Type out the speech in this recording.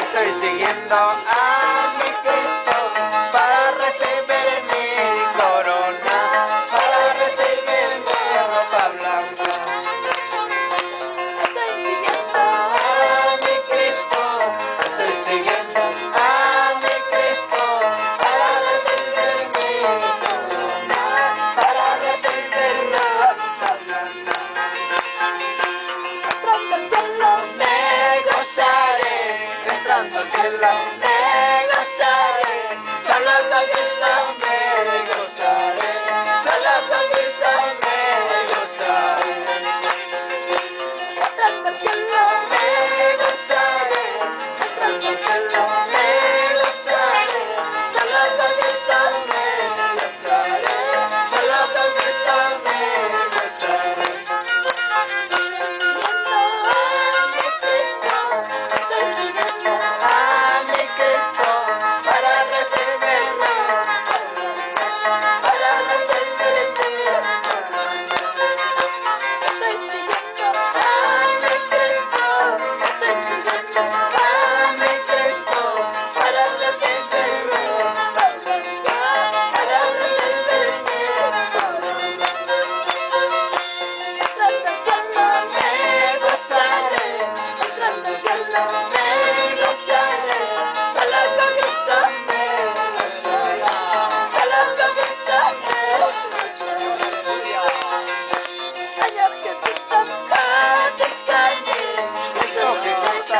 Estoy siguiendo a mi Cristo para recibir mi corona, para recibir mi ropa blanca. Estoy siguiendo A mi Cristo, estoy siguiendo a mi Cristo para recibir mi corona, para recibir mi ropa blanca. entrando al cielo. Me gozaré, entrando al cielo, me gozaré, solo con Cristo me gozaré, solo con Cristo me gozaré. Entrando al cielo. Me gozaré, entrando al cielo, me gozaré, solo con Cristo me gozaré, solo con Cristo me gozaré. Estoy siguiendo A mi Cristo para recibirme, para recibirme. Estoy siguiendo A mi Cristo, Estoy siguiendo a mi Cristo para recibirme, para recibirme. entrando al cielo. Me gozaré, Entrando al cielo. me gozaré, solo con Cristo me gozaré, solo con Cristo me gozaré. Señor Jesús, Te extrañé, Cristo, Cristo,